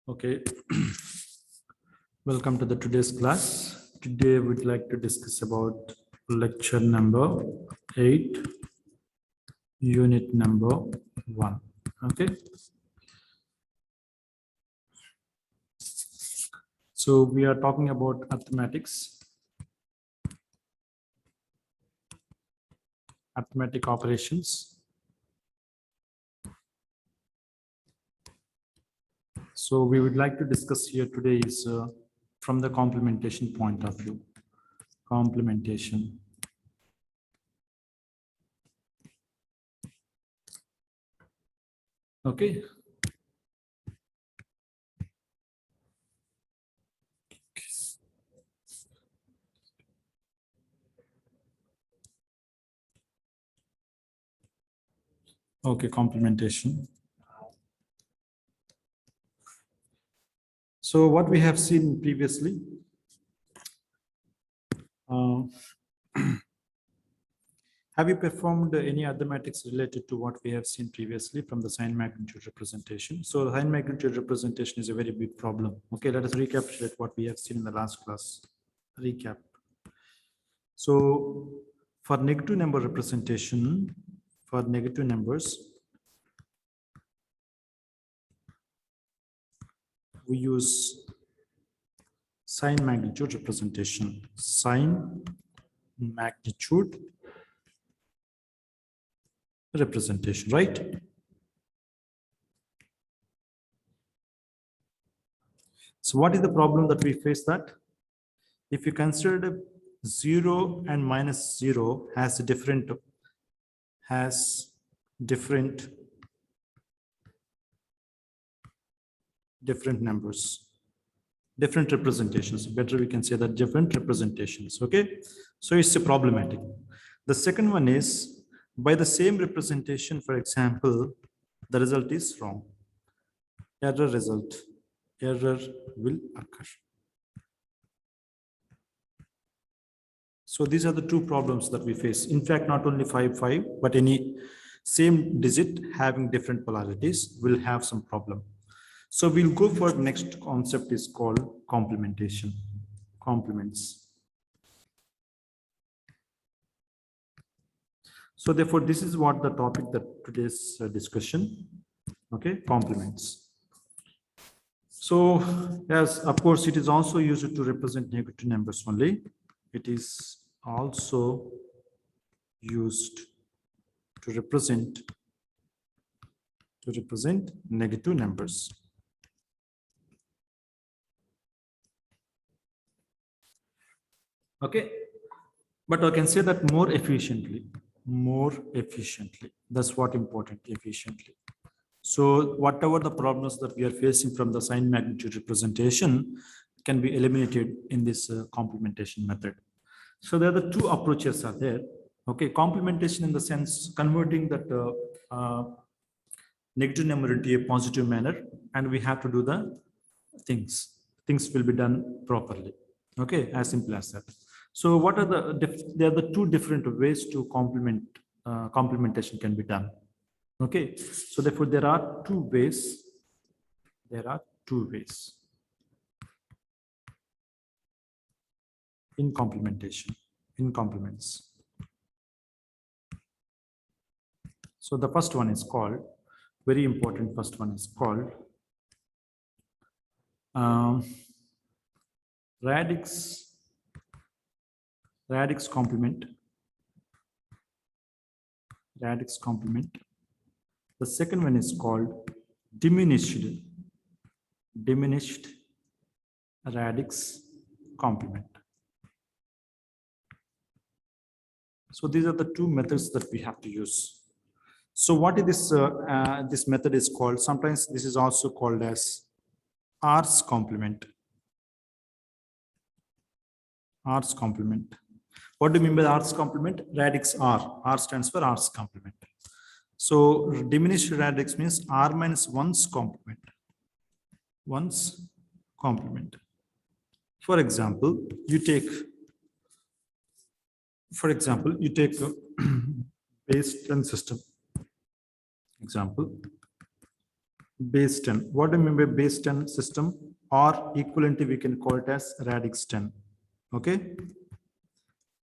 Okay, welcome to the today's class. Today we'd like to discuss about lecture number 8, unit number 1. Okay, so we are talking about arithmetic operations. So we would like to discuss here today is from the complementation point of view. Complementation. Okay. Okay, complementation. So what we have seen previously, have you performed any arithmetics related to what we have seen previously from the sign magnitude representation? So the sign magnitude representation is a very big problem. Okay, let us recapitulate what we have seen in the last class. Recap. So for negative number representation, for negative numbers, we use sign magnitude representation. Sign magnitude representation, right? So what is the problem that we face that? If you consider 0 and minus 0 has different numbers, different representations. Better we can say that different representations. Okay, so it's a problematic. The second one is by the same representation, for example, the result is wrong. Error will occur. So these are the two problems that we face. In fact, not only 5, 5, but any same digit having different polarities will have some problem. So we'll go for the next concept is called complementation. Complements. So therefore, this is what the topic that today's discussion. Okay, complements. So yes, of course, it is also used to represent negative numbers only. It is also used to represent negative numbers. Okay, but I can say that more efficiently. That's what important, efficiently. So whatever the problems that we are facing from the sign magnitude representation can be eliminated in this complementation method. So there are the two approaches are there. Okay, complementation in the sense converting that negative number into a positive manner, and we have to do the things will be done properly. Okay, as simple as that. So what are there are the two different ways to complementation can be done. Okay, so therefore there are two ways. In complementation, in complements. So the first one is called, very important, first one is called radix complement. The second one is called diminished radix complement. So these are the two methods that we have to use. So what is this? This method is called, sometimes this is also called as R's complement. R's complement. What do you mean by R's complement? Radix R. R stands for R's complement. So diminished radix means R minus 1's complement. 1's complement. For example, you take a base 10 system. Example, base 10. What do you mean by base 10 system? Or equivalently, we can call it as radix 10. Okay.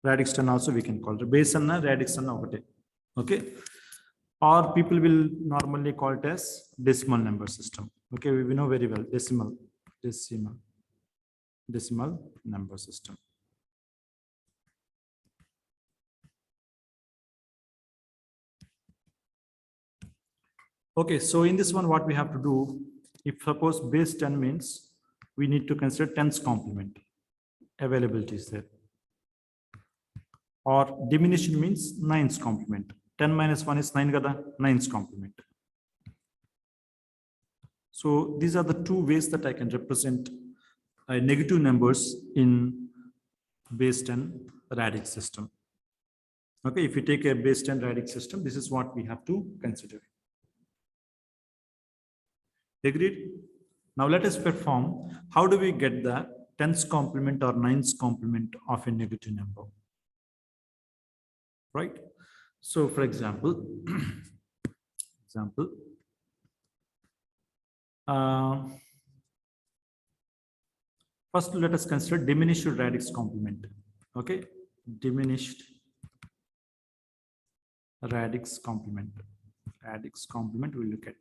Radix 10 also we can call it. Base and radix 10. Okay. Or people will normally call it as decimal number system. Okay. We know very well decimal number system. Okay, so in this one, what we have to do, if suppose base 10 means we need to consider 10's complement, availability is there. Or diminution means 9's complement. 10 minus 1 is 9 gada, 9's complement. So these are the two ways that I can represent negative numbers in base 10 radix system. Okay, if you take a base 10 radix system, this is what we have to consider. Agreed? Now let us perform. How do we get the 10's complement or 9's complement of a negative number? Right? So for example, first let us consider diminished radix complement. Okay, diminished radix complement. Radix complement we'll look at.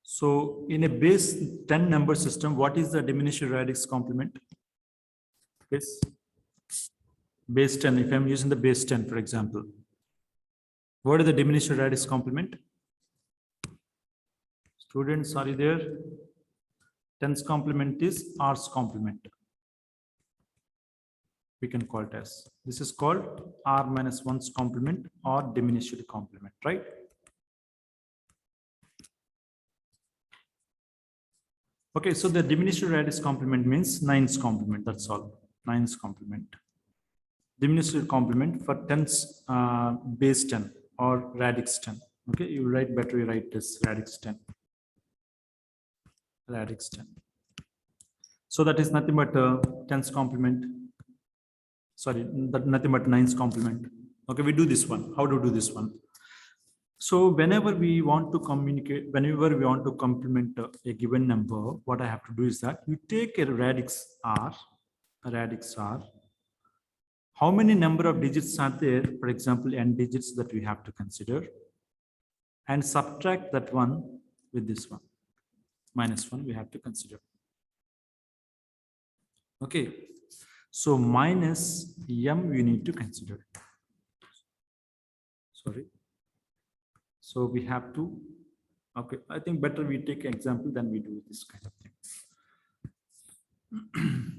So in a base 10 number system, what is the diminished radix complement? Yes. Base 10, if I'm using the base 10, for example, what is the diminished radix complement? Students, are you there? 10's complement is R's complement. We can call it as, this is called R minus 1's complement or diminished complement, right? Okay, so the diminished radix complement means 9's complement, that's all, 9's complement. Diminished complement for 10's base 10 or radix 10. Okay, you write better, you write this radix 10. Radix 10. So that is nothing but 10's complement. Sorry, that nothing but 9's complement. Okay, we do this one. How do we do this one? So whenever we want to communicate, whenever we want to complement a given number, what I have to do is that you take a radix R. How many number of digits are there? For example, n digits that we have to consider, and subtract that one with this one. Minus 1 we have to consider. Okay. So minus m we need to consider. Sorry. So we have to, okay, I think better we take an example than we do this kind of thing.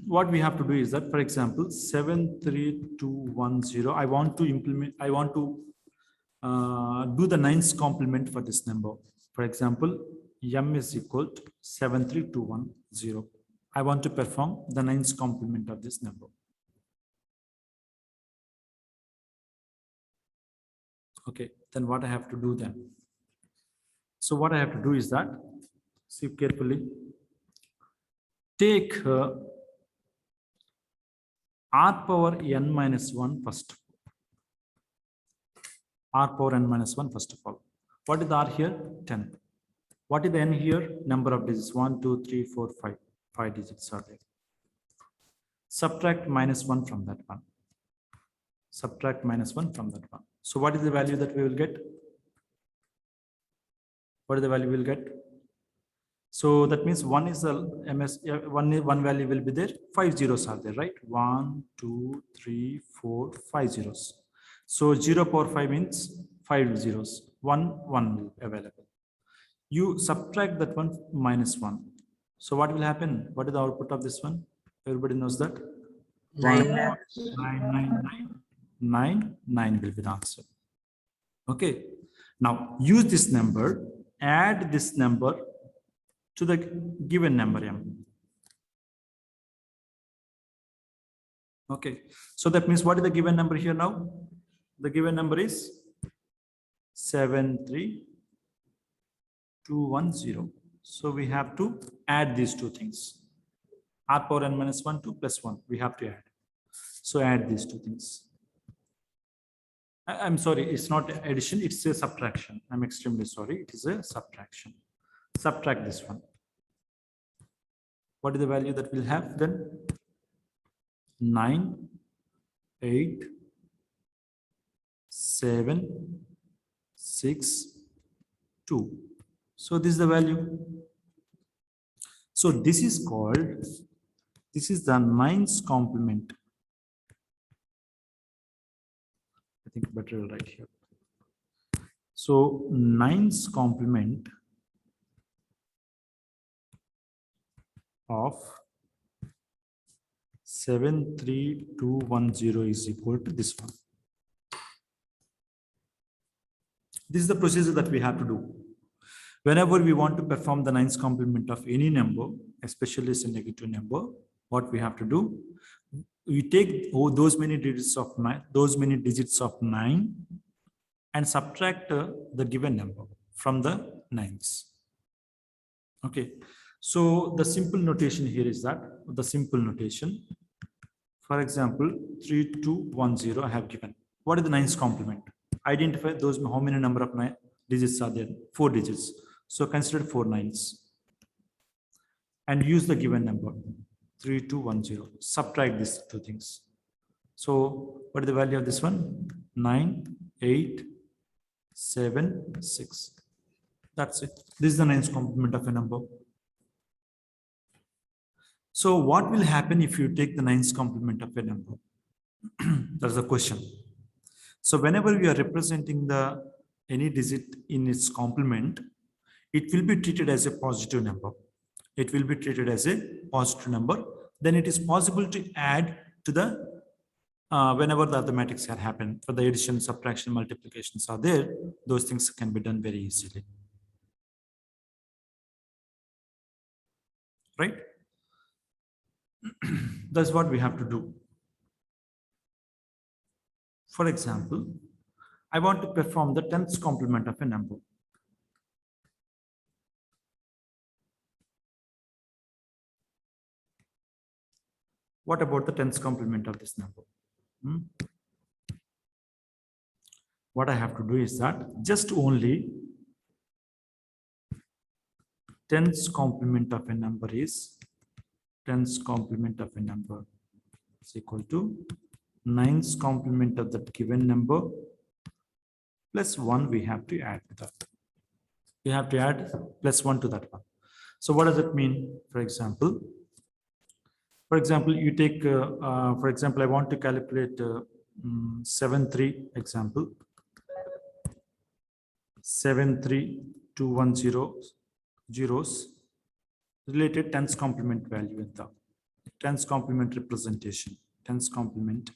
What we have to do is that, for example, 73210, I want to implement, I want to do the 9's complement for this number. For example, m is equal to 73210. I want to perform the 9's complement of this number. Okay, then what I have to do then? So what I have to do is that, see carefully, take r power n minus 1 first. R power n minus 1 first of all. What is the r here? 10. What is the n here? Number of digits. 1, 2, 3, 4, 5. 5 digits are there. Subtract minus 1 from that one. Subtract minus 1 from that one. So what is the value that we will get? What is the value we will get? So that means 1 is the MS, one value will be there. 5 zeros are there, right? 1, 2, 3, 4, 5 zeros. So 0 power 5 means 5 zeros. 1 will be available. You subtract that one minus 1. So what will happen? What is the output of this one? Everybody knows that. 9 will be the answer. Okay. Now use this number, add this number to the given number m. Okay. So that means what is the given number here now? The given number is 73210. So we have to add these two things. R power n minus 1, 2 plus 1. We have to add. So add these two things. I'm sorry, it's not addition, it's a subtraction. I'm extremely sorry, it is a subtraction. subtract this one. What is the value that we'll have then? 9, 8, 7, 6, 2. So this is the value. So this is called, this is the 9's complement. I think better right here. So 9's complement of 73210 is equal to this one. This is the procedure that we have to do. Whenever we want to perform the 9's complement of any number, especially a negative number, what we have to do, we take those many digits of 9, and subtract the given number from the 9's. Okay. So the simple notation here is that the simple notation, for example, 3210 I have given. What is the 9's complement? Identify those, how many number of digits are there? 4 digits. So consider 4 9's and use the given number 3210. Subtract these two things. So what is the value of this one? 9, 8, 7, 6. That's it. This is the 9's complement of a number. So what will happen if you take the 9's complement of a number? That's the question. So whenever we are representing any digit in its complement, it will be treated as a positive number. It will be treated as a positive number. Then it is possible to add to the, whenever the arithmetics can happen, for the addition, subtraction, multiplications are there, those things can be done very easily. Right? That's what we have to do. For example, I want to perform the 10th complement of a number. What about the 10th complement of this number? What I have to do is that just only 10th complement of a number is 10th complement of a number is equal to 9th complement of that given number plus 1 we have to add to that. We have to add plus 1 to that one. So what does it mean? For example, you take, for example, I want to calculate 73210 example. 73210 zeros related 10th complement value in the 10th complement representation. 10th complement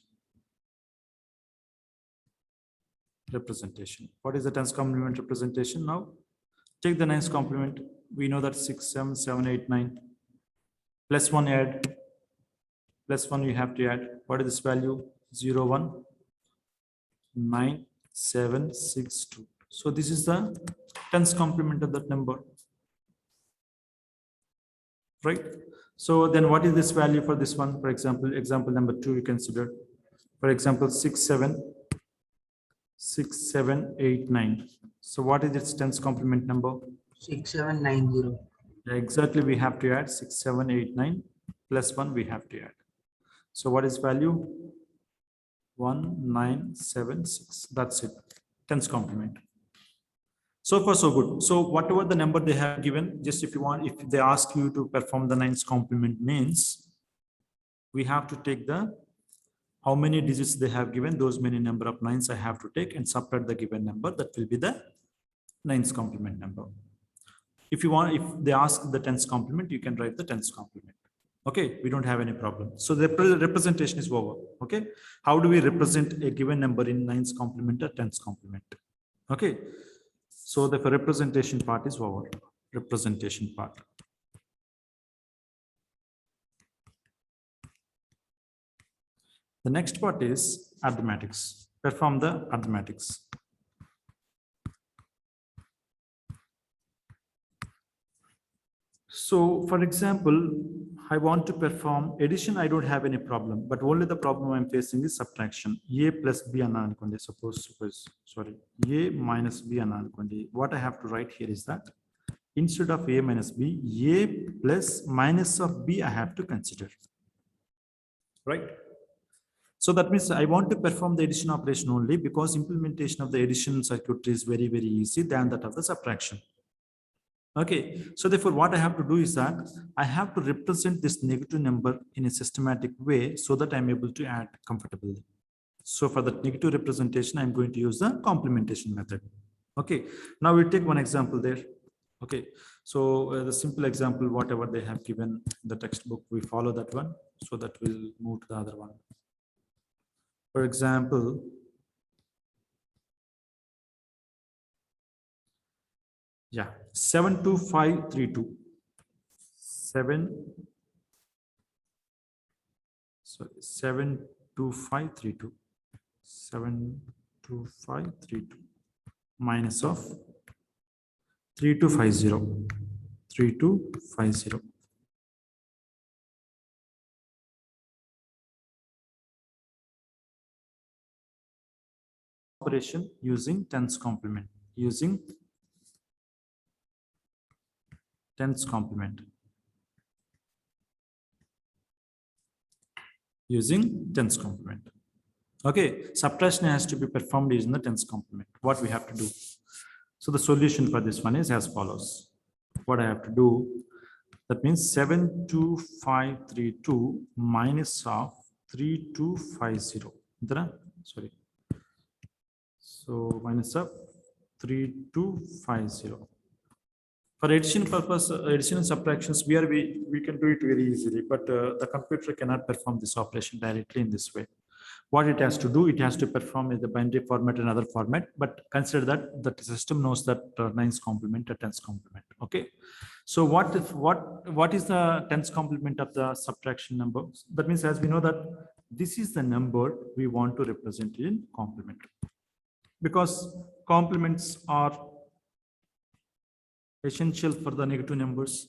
representation. What is the 10th complement representation now? Take the 9th complement. We know that 6, 7, 7, 8, 9. Plus 1 add. Plus 1 we have to add. What is this value? 0, 1, 9, 7, 6, 2. So this is the 10th complement of that number. Right? So then what is this value for this one? For example, example number 2 we consider. For example, 6, 7, 8, 9. So what is its 10th complement number? 6790. Exactly, we have to add 6, 7, 8, 9 plus 1 we have to add. So what is value? 1976. That's it. 10th complement. So far, so good. So whatever the number they have given, just if you want, if they ask you to perform the 9th complement, means we have to take the how many digits they have given, those many number of 9's I have to take and subtract the given number. That will be the 9th complement number. If you want, if they ask the 10th complement, you can write the 10th complement. Okay, we don't have any problem. So the representation is over. Okay, how do we represent a given number in 9th complement or 10th complement? Okay, so the representation part is over. Representation part. The next part is arithmetics. Perform the arithmetics. So for example, I want to perform addition. I don't have any problem, but only the problem I'm facing is subtraction. A plus B anankondi. Suppose sorry, A minus B anankondi. What I have to write here is that instead of A minus B, A plus minus of B I have to consider, right? So that means I want to perform the addition operation only because implementation of the addition circuitry is very, very easy than that of the subtraction. Okay, so therefore what I have to do is that I have to represent this negative number in a systematic way so that I'm able to add comfortably. So for the negative representation, I'm going to use the complementation method. Okay, now we take one example there. Okay, so the simple example, whatever they have given in the textbook, we follow that one so that we'll move to the other one. For example, yeah, 72532. 72532. 72532 minus of 3250. 3250. Operation using tens complement. Using tens complement. Using tens complement. Okay, subtraction has to be performed using the tens complement. What we have to do? So the solution for this one is as follows. What I have to do, that means 72532 minus of 3250. Sorry. So minus of 3250. For addition purpose, addition and subtractions, we can do it very easily, but the computer cannot perform this operation directly in this way. What it has to do, it has to perform in the binary format and other format, but consider that the system knows that nines complement or tens complement. Okay, so what is the tens complement of the subtraction number? That means, as we know that this is the number we want to represent in complement, because complements are essential for the negative numbers,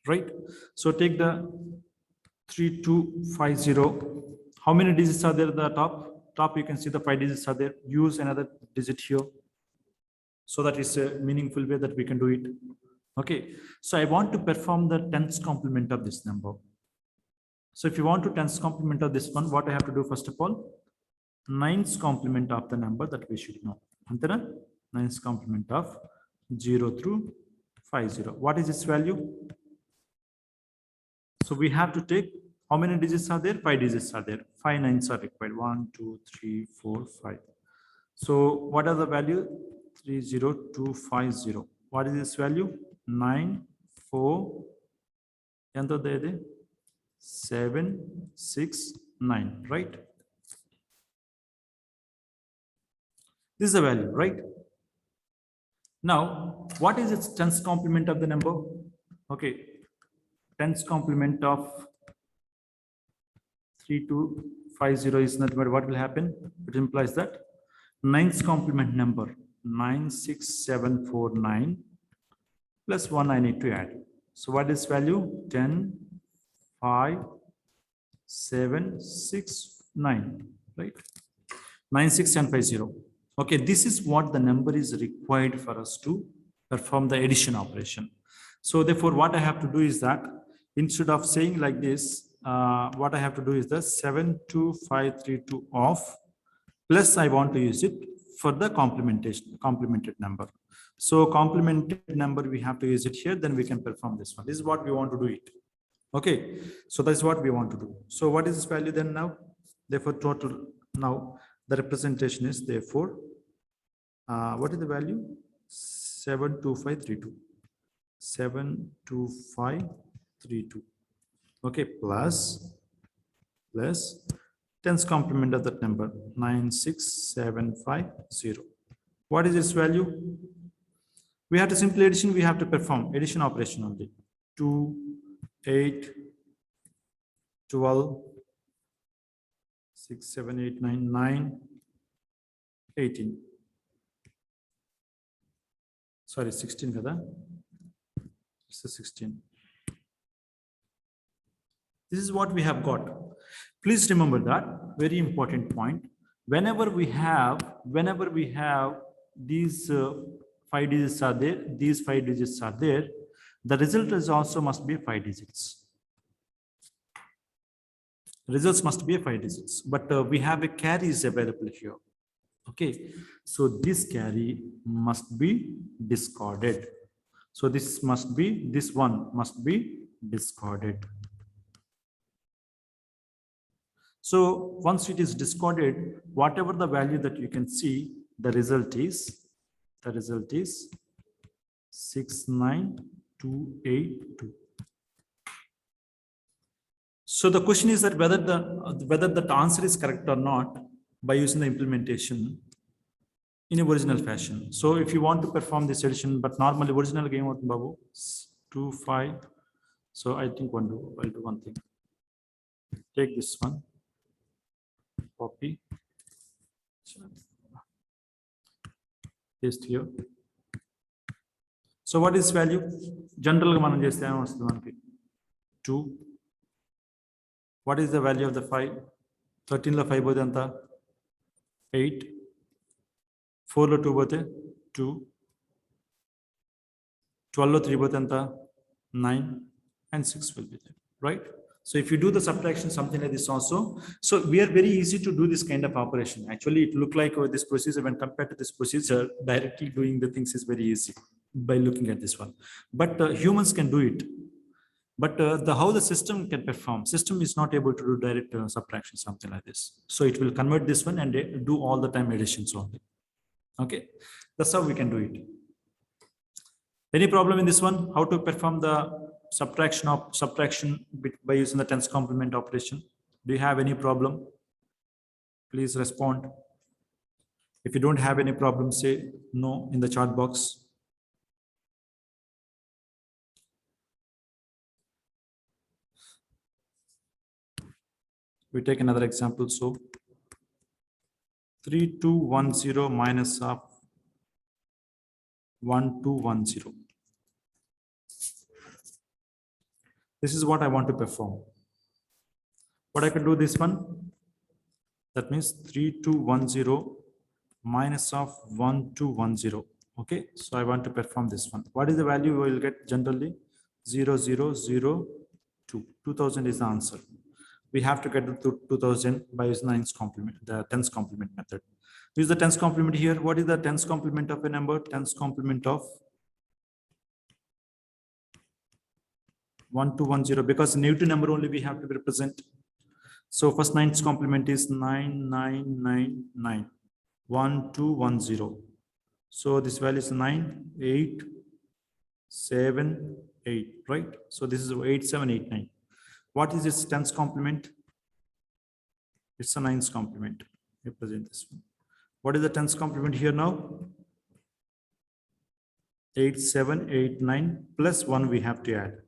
right? So take the 3250. How many digits are there at the top? You can see the 5 digits are there. Use another digit here, so that is a meaningful way that we can do it. Okay, so I want to perform the tens complement of this number. So if you want to tens complement of this one, what I have to do first of all, nines complement of the number that we should know. Nines complement of 0 through 50. What is its value? So we have to take, how many digits are there? 5 digits are there. 5 nines are required. 1, 2, 3, 4, 5. So what are the value? 30250. What is this value? 9, 4, 7, 6, 9, right? This is the value, right? Now, what is its tens complement of the number? Okay, tens complement of 3250 is nothing but what will happen? It implies that nines complement number 96749 plus 1 I need to add. So what is value? 10, 5, 7, 6, 9, right? 96750. Okay, this is what the number is required for us to perform the addition operation. So therefore, what I have to do is that instead of saying like this, what I have to do is the 72532 off, plus I want to use it for the complemented number. So complemented number, we have to use it here, then we can perform this one. This is what we want to do it. Okay, so that's what we want to do. So what is this value then now? Therefore, total now the representation is therefore, what is the value? 72532. 72532. Okay, plus tens complement of that number 96750. What is its value? We have to simply addition, we have to perform addition operation only. 2, 8, 12, 6, 7, 8, 9, 9, 18. Sorry, 16 kada? It's a 16. This is what we have got. Please remember that very important point. Whenever we have these 5 digits are there, these 5 digits are there, the result is also must be 5 digits. Results must be 5 digits, but we have a carries available here. Okay, so this carry must be discarded. So this one must be discarded. So once it is discarded, whatever the value that you can see, the result is 69282. So the question is that whether the answer is correct or not by using the implementation in a original fashion. So if you want to perform this addition, but normally original game of Babu 2 5. So I think I'll do one thing. Take this one, copy, paste here. So what is value? General man 2. What is the value of the 5? 13 lo 5 both 8. 4 lo 2 both 2. 12 lo 3 both 9, and 6 will be there, right? So if you do the subtraction, something like this also. So we are very easy to do this kind of operation. Actually, it look like this procedure when compared to this procedure, directly doing the things is very easy by looking at this one. But humans can do it. But how the system can perform, system is not able to do direct subtraction, something like this. So it will convert this one and do all the time additions only. Okay, that's how we can do it. Any problem in this one? How to perform the subtraction by using the tens complement operation? Do you have any problem? Please respond. If you don't have any problem, say no in the chat box. We take another example. So 3210 minus of 1210. This is what I want to perform. What I can do this one, that means 3210 minus of 1210. Okay, so I want to perform this one. What is the value we will get generally? 0002. 2000 is the answer. We have to get to 2000 by using the tens complement method. Use the tens complement here. What is the tens complement of a number? Tens complement of 1210, because negative number only we have to represent. So first nines complement is 9999 1210. So this value is 9878, right? So this is 8789. What is its tens complement? It's a nines complement. Represent this one. What is the tens complement here now? 8789 plus 1 we have to add.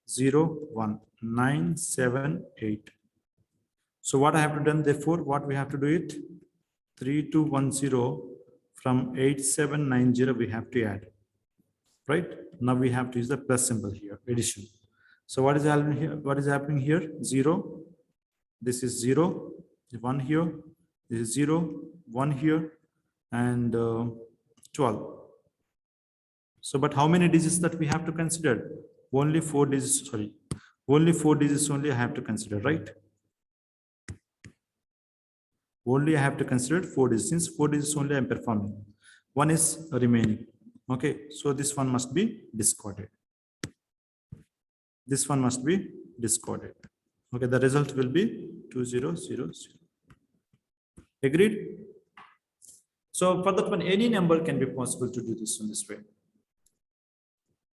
01978. So what I have to do, therefore, what we have to do it? 3210 from 8790 we have to add. Right? Now we have to use the plus symbol here, addition. So what is happening here? What is happening here? 0. This is 0. 1 here. This is 0. 1 here. And 12. So, but how many digits that we have to consider? Only 4 digits, sorry. Only 4 digits only I have to consider, right? Only I have to consider 4 digits. Since 4 digits only I am performing. 1 is remaining. Okay, so this one must be discarded. This one must be discarded. Okay, the result will be 2000. Agreed? So for that one, any number can be possible to do this in this way.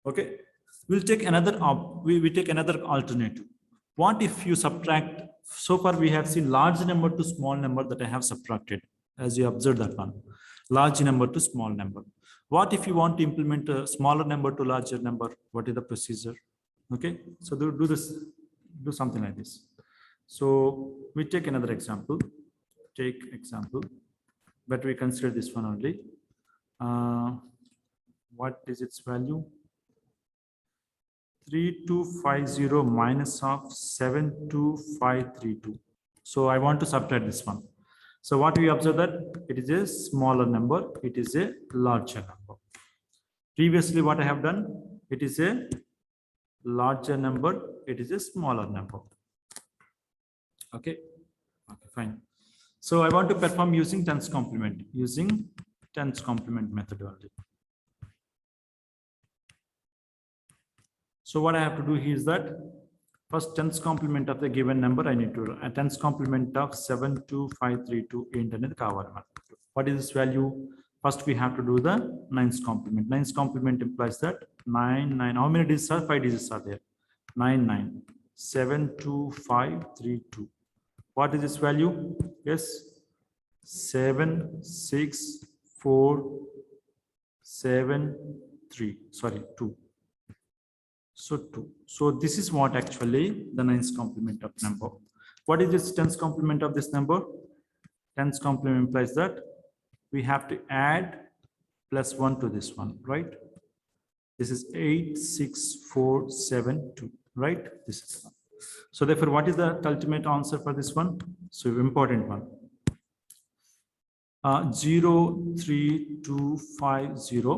Okay, we'll take another we take another alternative. What if you subtract? So far we have seen large number to small number that I have subtracted, as you observe that one. Large number to small number. What if you want to implement a smaller number to larger number? What is the procedure? Okay, so do this, do something like this. So we take another example. Take example, but we consider this one only. What is its value? 3250 minus of 72532. So I want to subtract this one. So what we observe that it is a smaller number, it is a larger number. Previously, what I have done, it is a larger number, it is a smaller number. Okay, okay, fine. So I want to perform using tens complement, method only. So what I have to do here is that first tens complement of the given number I need to a tens complement of 72532 ఏంటనేది కావాలి మనకు. What is this value? First we have to do the nines complement. Nines complement implies that 9. How many digits are 5 digits are there? 9. 72532. What is this value? Yes, 76473. Sorry, 2. So 2. So this is what actually the nines complement of number. What is this tens complement of this number? Tens complement implies that we have to add plus 1 to this one, right? This is 86472, right? This is one. So therefore, what is the ultimate answer for this one? So important one. 03250.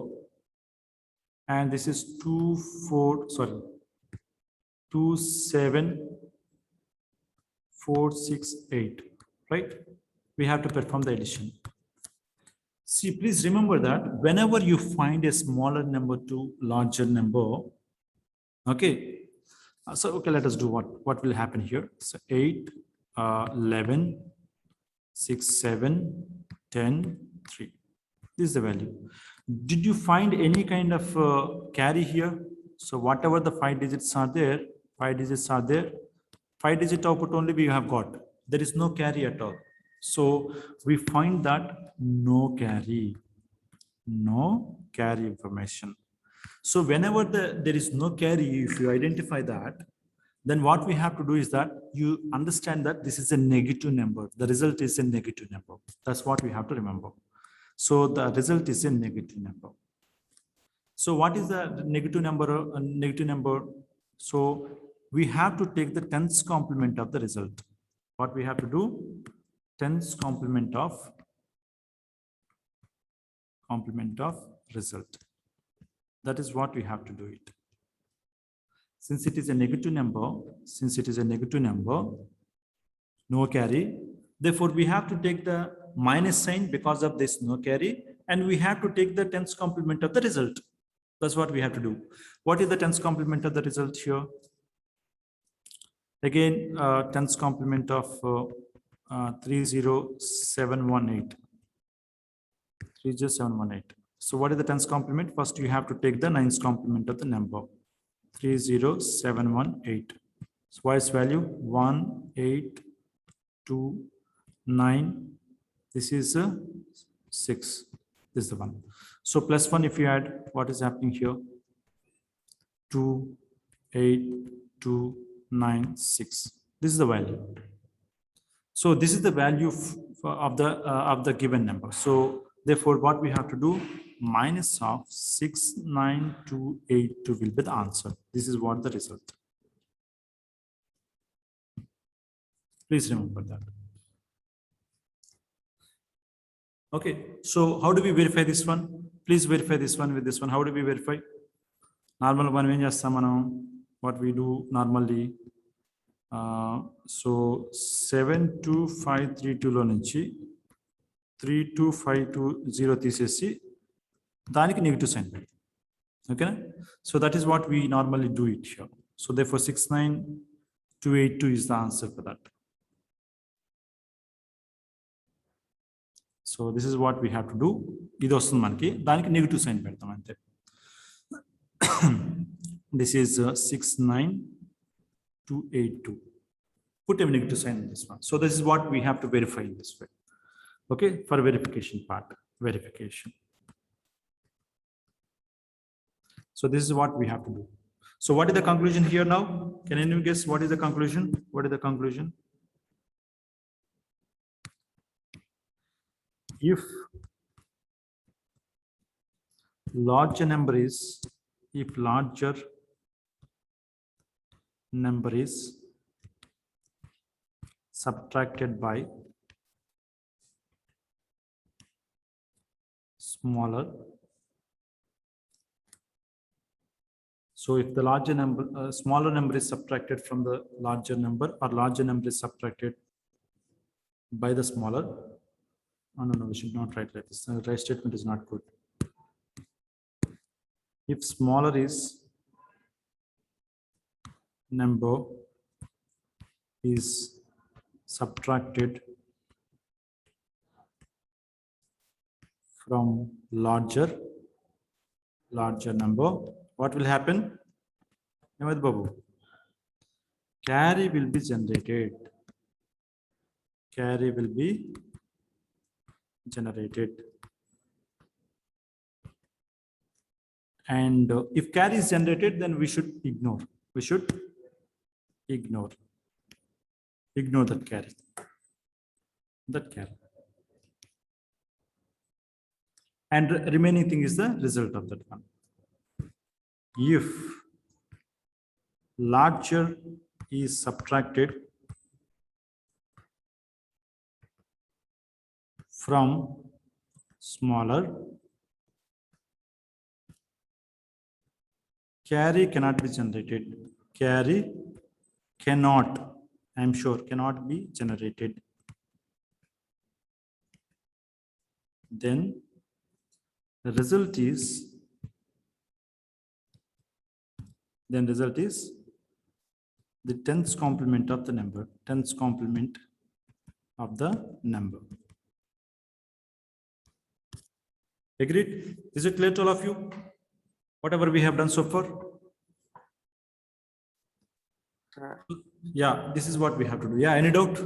And this is 27468, right? We have to perform the addition. See, please remember that whenever you find a smaller number to larger number, okay. So okay, let us do what will happen here. So 8, 11, 6, 7, 10, 3. This is the value. Did you find any kind of carry here? So whatever the 5 digits are there, 5 digits are there, 5 digit output only we have got. There is no carry at all. So we find that no carry information. So whenever there is no carry, if you identify that, then what we have to do is that you understand that this is a negative number. The result is a negative number. That's what we have to remember. So the result is a negative number. So what is the negative number? So we have to take the tens complement of the result. What we have to do? Tens complement of result. That is what we have to do it. Since it is a negative number, no carry, therefore we have to take the minus sign because of this no carry, and we have to take the tens complement of the result. That's what we have to do. What is the tens complement of the result here? Again, tens complement of 30718. 30718. So what is the tens complement? First, you have to take the nines complement of the number. 30718. So what is value? 1829. This is 6. This is the one. So plus 1, if you add, what is happening here? 28296. This is the value. So this is the value of the given number. So therefore, what we have to do? Minus of 69282 will be the answer. This is what the result. Please remember that. Okay, so how do we verify this one? Please verify this one with this one. How do we verify? Normal one, what we do normally. So 72532 లో నుంచి 32520 తీసేసి దానికి negative sign పెడతాం. ఓకేనా? So that is what we normally do it here. So therefore 69282 is the answer for that. So this is what we have to do. ఇది వస్తుంది మనకి, దానికి నెగటివ్ సైన్ పెడతాం అంతే. This is 69282. Put a negative sign in this one. So this is what we have to verify in this way. Okay, for verification part, verification. So this is what we have to do. So what is the conclusion here now? Can anyone guess what is the conclusion? What is the conclusion? If larger number is subtracted by smaller, So if the larger number, smaller number is subtracted from the larger number, or larger number is subtracted by the smaller. Oh, no, we should not write like this. The right statement is not good. If smaller is number is subtracted from larger number, what will happen? Ahmed Babu, carry will be generated. Carry will be generated. And if carry is generated, then we should ignore. We should ignore that carry. And remaining thing is the result of that one. If larger is subtracted from smaller, carry cannot be generated. Carry cannot, I'm sure, cannot be generated. Then the result is, the 10th complement of the number. 10th complement of the number. Agreed? Is it clear to all of you? Whatever we have done so far? Yeah, this is what we have to do. Yeah, any doubt?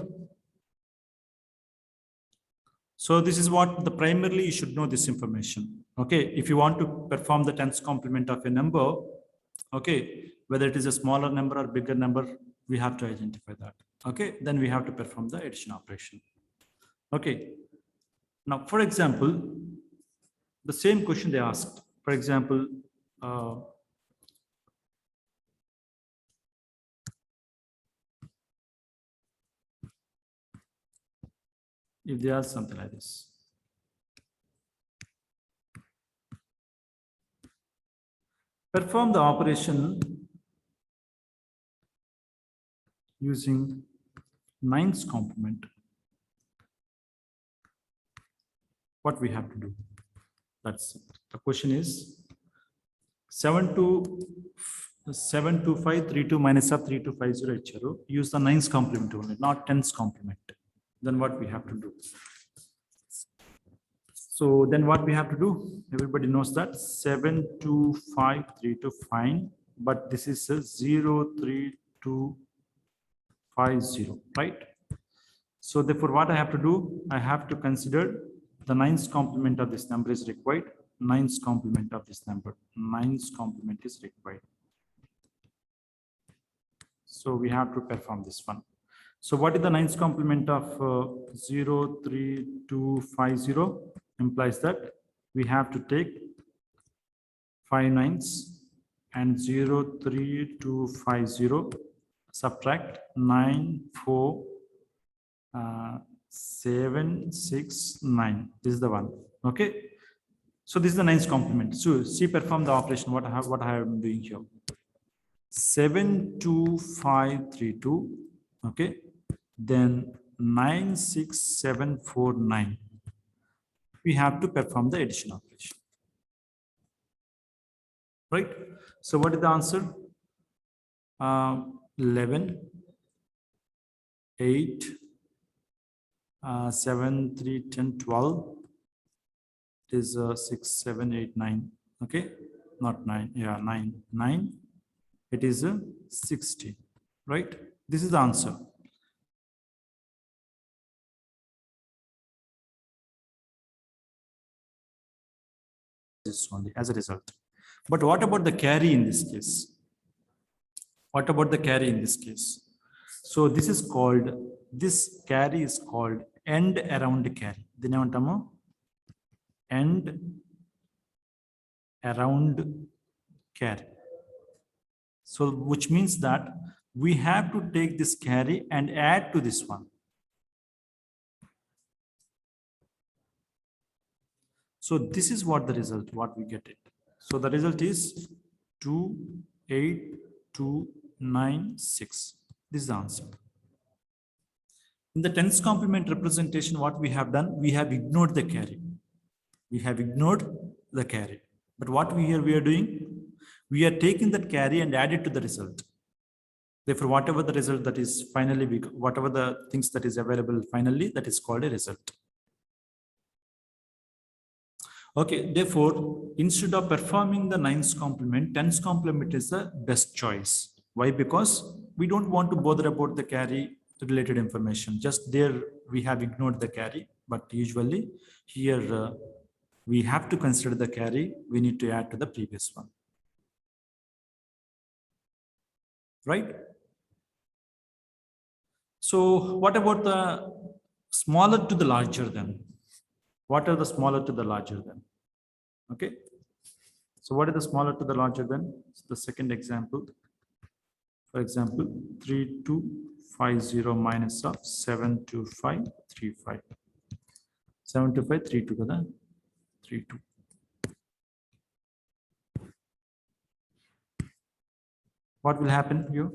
So this is what the primarily you should know this information. Okay, if you want to perform the 10th complement of a number, okay, whether it is a smaller number or bigger number, we have to identify that. Okay, then we have to perform the addition operation. Okay, now for example, the same question they asked. For example, if they ask something like this. Perform the operation using 9th complement. What we have to do? That's it. The question is 72532 minus of 3250 icharu. Use the 9th complement only, not 10th complement. Then what we have to do? So then what we have to do? Everybody knows that 72532 fine, but this is a 03250, right? So therefore what I have to do? I have to consider the 9th complement of this number is required. 9th complement of this number. 9th complement is required. So we have to perform this one. So what is the 9th complement of 03250? Implies that we have to take 5 9s and 03250 subtract 9 4 7 6 9. This is the one. Okay, so this is the 9th complement. So see, perform the operation. What I am doing here. 72532. Okay, then 96749. We have to perform the addition operation, right? So what is the answer? 11 8 7 3 10 12. It is 6 7 8 9. Okay, not 9. Yeah, 9. It is 60, right? This is the answer. This only as a result. But what about the carry in this case? What about the carry in this case? So this is called, this carry is called end around carry. End around carry. So which means that we have to take this carry and add to this one. So this is what the result, what we get it. So the result is 2 8296. This is the answer. In the tens complement representation, what we have done, we have ignored the carry. We have ignored the carry. But what we are doing, we are taking that carry and add it to the result. Therefore, whatever the result that is finally, whatever the things that is available finally, that is called a result. Okay, therefore, instead of performing the nines complement, tens complement is the best choice. Why? Because we don't want to bother about the carry related information. Just there, we have ignored the carry, but usually here we have to consider the carry. We need to add to the previous one. Right? So what about the smaller to the larger then? What are the smaller to the larger then? Okay. So what is the smaller to the larger then? So the second example. For example, 3250 minus of 72535. 72532 kada? 32. What will happen here?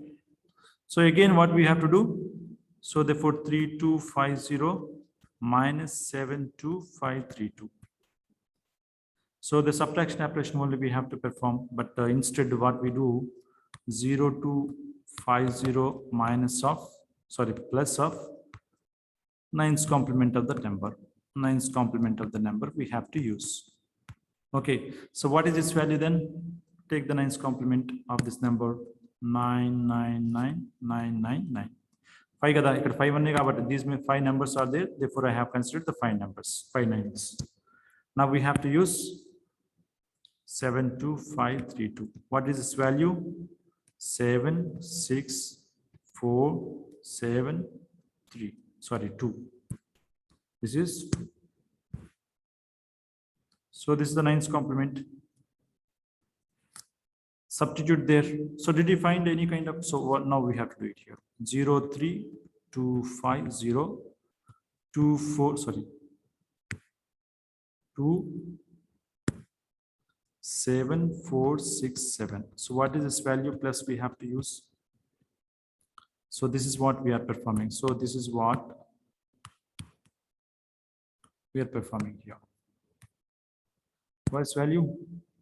So again, what we have to do? So therefore 3250 minus 72532. So the subtraction operation only we have to perform, but instead what we do, 0250 minus of, sorry, plus of nines complement of the number. Nines complement of the number we have to use. Okay, so what is this value then? Take the nines complement of this number, 999999. 5 kada, ikkada 5 unnayi kabatti these 5 numbers are there, therefore I have considered the 5 numbers, 5 nines. Now we have to use 72532. What is this value? 76473. Sorry, 2. This is 2. So this is the nines complement. Substitute there. So did you find any kind of, so what now we have to do it here. 03250 24, sorry, 27467. So what is this value plus we have to use? So this is what we are performing. So this is what we are performing here. What is value?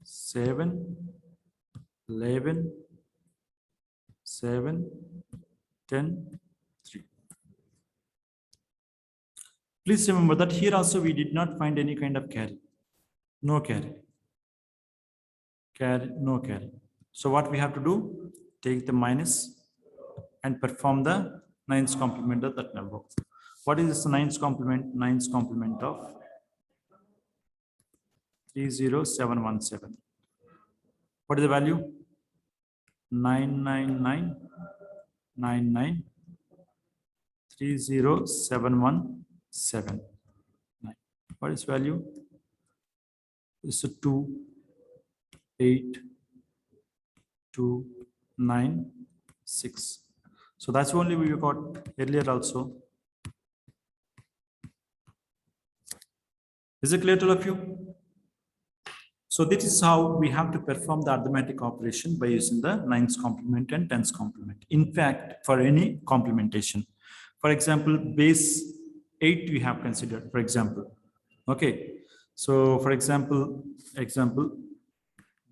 7, 11, 7, 10, 3. Please remember that here also we did not find any kind of carry. No carry. Carry, no carry. So what we have to do? Take the minus and perform the nines complement of that number. What is this nines complement? Nines complement of 30717. What is the value? 99999 30717. What is value? This is 28296. So that's only we got earlier also. Is it clear to all of you? So this is how we have to perform the arithmetic operation by using the nines complement and tens complement. In fact, for any complementation, for example, base 8 we have considered, for example. Okay. So for example,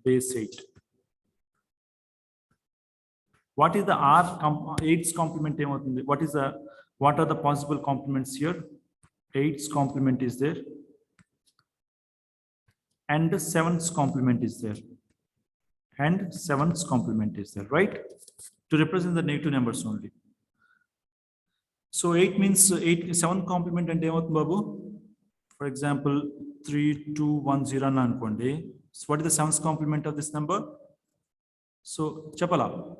base 8. What is the eight's complement? What are the possible complements here? 8's complement is there. And the 7's complement is there. And 7's complement is there, right? To represent the negative numbers only. So 8 means 7 complement and babu. For example, 3210 ankondi. So what is the 7's complement of this number? So chapala.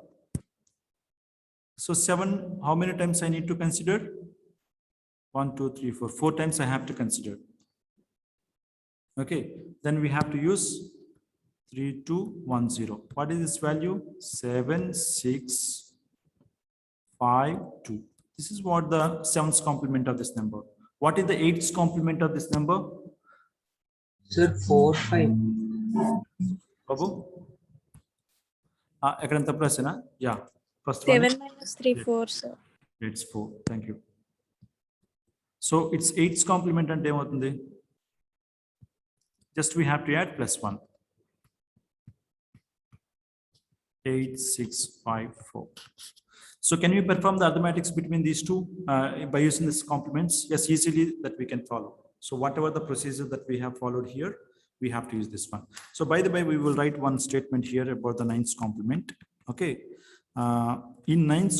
So 7, how many times I need to consider? 1, 2, 3, 4. 4 times I have to consider. Okay, then we have to use 3210. What is this value? 7652. This is what the 7's complement of this number. What is the 8's complement of this number? Sir, 45. Babu? ఎక్కడ తప్పు రాసేనా? Yeah, first one 7 minus 3, 4, sir. it's 4. Thank you. So it's 8's complement అంటే ఏమవుతుంది? Just we have to add +1. 8, 6, 5, 4. So can we perform the arithmetics between these two by using this complements? Yes, easily that we can follow. So whatever the procedure that we have followed here, we have to use this one. So by the way, we will write one statement here about the 9's complement. Okay. In 9's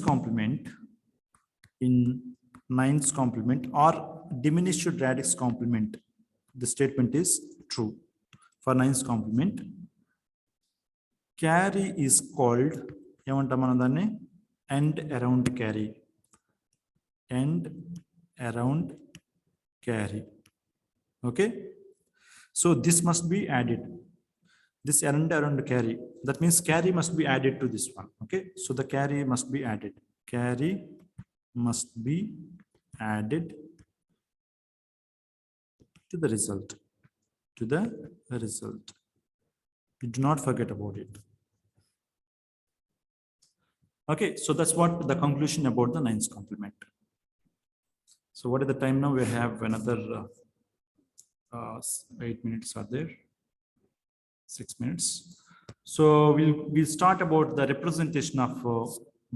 complement or diminished radix complement, the statement is true. For 9's complement, carry is called end around carry. End around carry. Okay. So this must be added. This end around carry. That means carry must be added to this one. Okay. So the carry must be added. Carry must be added to the result. To the result. You do not forget about it. Okay, so that's what the conclusion about the 9's complement. So what is the time now? We have another 8 minutes are there. 6 minutes. So we'll start about the representation of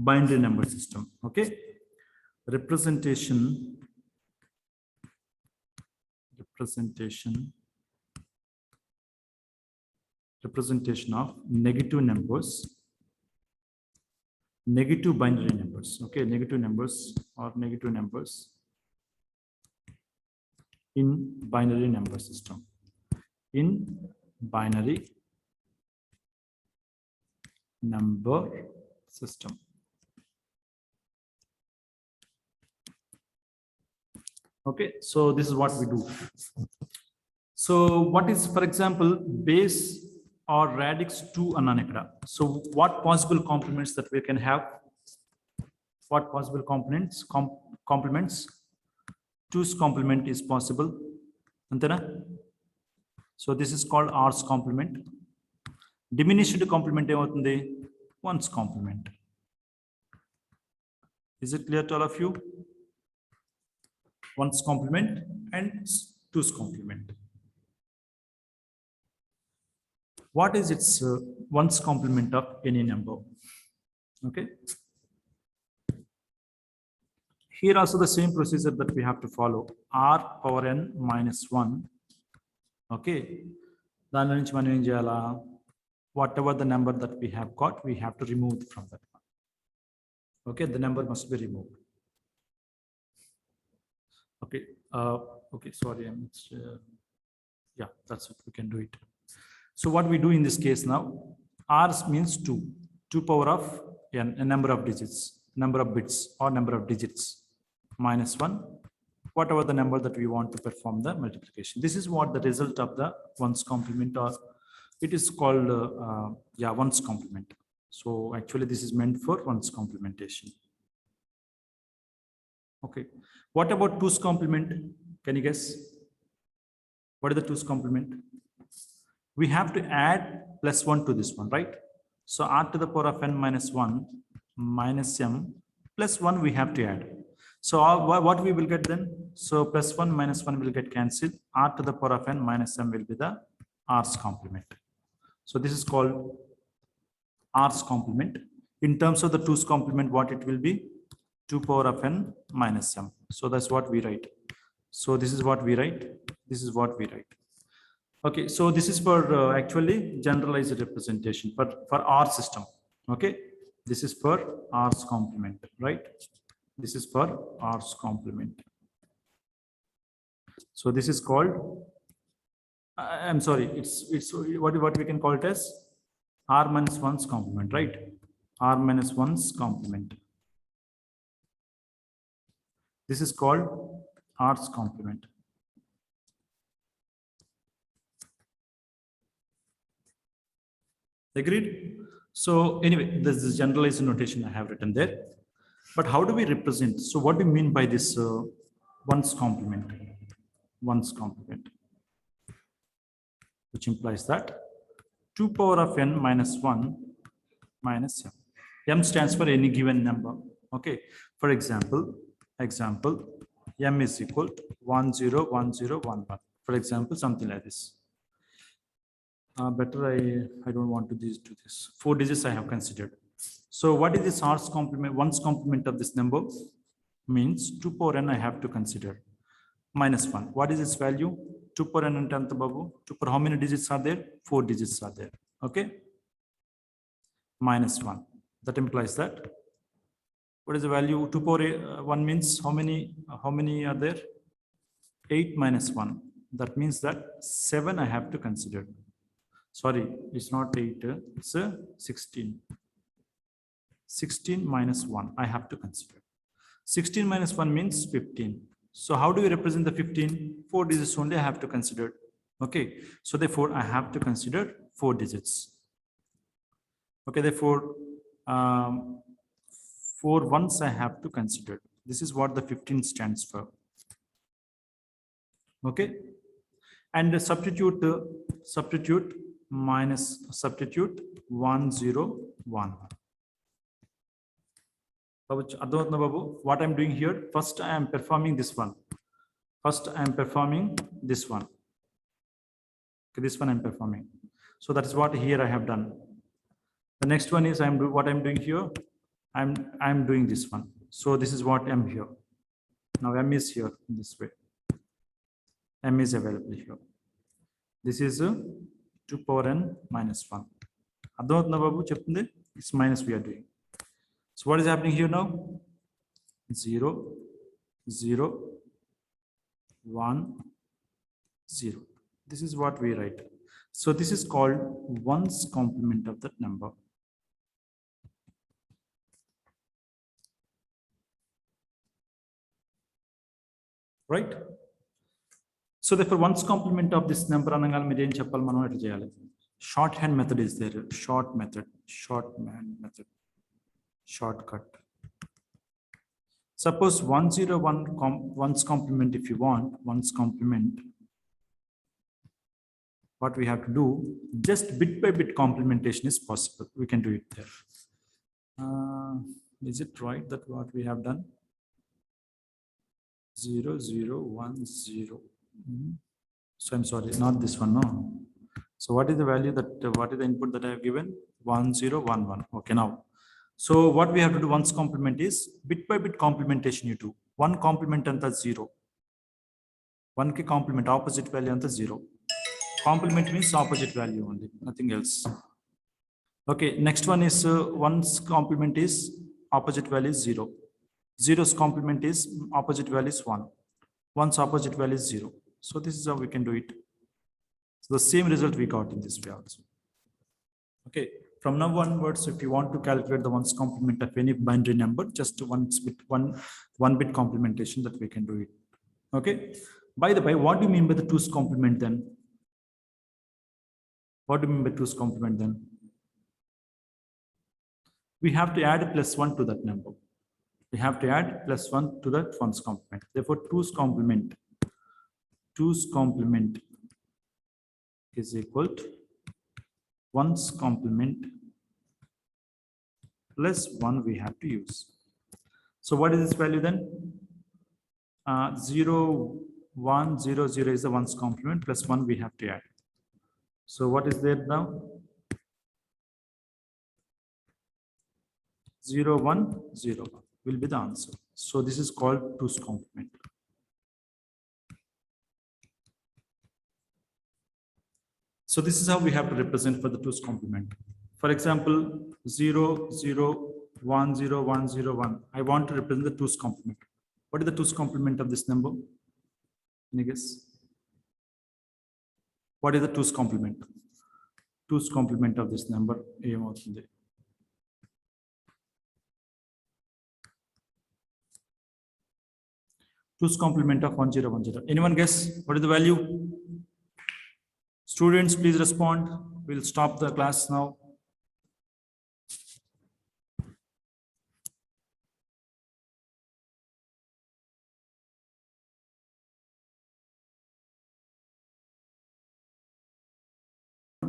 binary number system. Okay, representation of negative numbers, negative binary numbers. Okay, negative numbers or negative numbers in binary number system. In binary number system. Okay, so this is what we do. So what is, for example, base or radix 2 ananekada? So what possible complements that we can have? What possible complements? 2's complement is possible. Antena? So this is called R's complement. Diminished complement ఏమవుతుంది? 1's complement. Is it clear to all of you? 1's complement and 2's complement. What is its 1's complement of any number? Okay. Here also the same procedure that we have to follow. R power n minus 1. Okay. Whatever the number that we have got, we have to remove from that one. Okay, the number must be removed. Okay. Okay, sorry, yeah, that's it. We can do it. So what we do in this case now, R means 2. 2 power of n, a number of digits, number of bits or number of digits, minus 1, whatever the number that we want to perform the multiplication. This is what the result of the 1's complement, or it is called 1's complement. So actually this is meant for 1's complementation. Okay, what about 2's complement? Can you guess? What is the 2's complement? We have to add +1 to this one, right? So r to the power of n minus 1 minus m plus 1 we have to add. So what we will get then? So +1 minus 1 will get cancelled. R to the power of n minus m will be the R's complement. So this is called R's complement. In terms of the 2's complement, what it will be? 2 power of n minus m. So that's what we write. So this is what we write. This is what we write. Okay, so this is for actually generalized representation for R system. Okay, this is for R's complement, right? This is for R's complement. So this is called, I'm sorry, it's what we can call it as R minus 1's complement, right? R minus 1's complement. This is called R's complement. Agreed? So anyway, this is generalized notation I have written there. But how do we represent? So what do you mean by this 1's complement? 1's complement, which implies that 2 power of n minus 1 minus m. M stands for any given number. Okay. For example, m is equal to 101011. For example, something like this. Better I don't want to do this. 4 digits I have considered. So what is this R's complement? 1's complement of this number means 2 power n I have to consider. Minus 1. What is its value? 2 power n and 10th babu. 2 power how many digits are there? 4 digits are there. Okay. Minus 1. That implies that. What is the value? 2 power 1 means how many are there? 8 minus 1. That means that 7 I have to consider. Sorry, it's not 8, it's 16. 16 minus 1 I have to consider. 16 minus 1 means 15. So how do we represent the 15? 4 digits only I have to consider. Okay, so therefore I have to consider 4 digits. Okay, therefore 4 ones I have to consider. This is what the 15 stands for. Okay, and substitute 101. Babu, what I'm doing here, first I am performing this one. Okay, this one I'm performing. So that is what here I have done. The next one is what I'm doing here. I'm doing this one. So this is what M here. Now M is here in this way. M is available here. This is 2 power n minus 1. It's minus we are doing. So what is happening here now? 0, 0, 1, 0. This is what we write. So this is called 1's complement of that number. Right? So therefore 1's complement of this number shorthand method is there. Shortcut. Suppose 101 1's complement, if you want 1's complement, what we have to do, just bit by bit complementation is possible. We can do it there. Is it right that what we have done? 0, 0, 1, 0. So I'm sorry, not this one. No. So what is the value that, what is the input that I have given? 1, 0, 1, 1. Okay, now. So what we have to do 1's complement is bit by bit complementation you do. 1 complement anta 0. 1 ki complement opposite value anta 0. Complement means opposite value only, nothing else. Okay, next one is 1's complement is opposite value is 0. 0's complement is opposite value is 1. 1's opposite value is 0. So this is how we can do it. So the same result we got in this way also. Okay, from now onwards, if you want to calculate the 1's complement of any binary number, just one bit complementation that we can do it. Okay. By the way, what do you mean by the 2's complement then? What do you mean by 2's complement then? We have to add a +1 to that number. We have to add +1 to that 1's complement. Therefore, 2's complement is equal to 1's complement plus 1 we have to use. So what is this value then? 0, 1, 0, 0 is the 1's complement plus 1 we have to add. So what is there now? 0, 1, 0 will be the answer. So this is called 2's complement. So this is how we have to represent for the 2's complement. For example, 0, 0, 1, 0, 1, 0, 1. I want to represent the 2's complement. What is the 2's complement of this number? Any guess? What is the 2's complement? 2's complement of this number. 2's complement of 1010. Anyone guess? What is the value? Students, please respond. We'll stop the class now.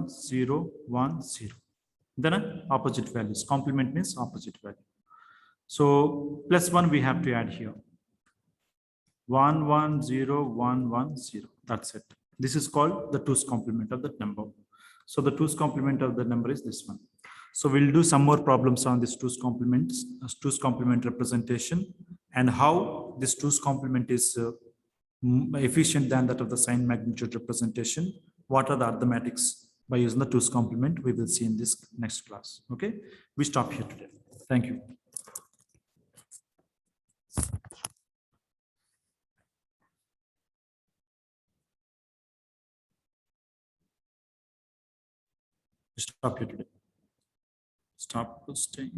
Zero, 1, 0. Then opposite values. Complement means opposite value. So +1 we have to add here. 1 1 0 1 1 0. That's it. This is called the 2's complement of that number. So the 2's complement of the number is this one. So we'll do some more problems on this 2's complement representation, and how this 2's complement is efficient than that of the sign magnitude representation. What are the arithmetics by using the 2's complement? We will see in this next class. Okay, we stop here today. Thank you. Stop here today. Stop posting.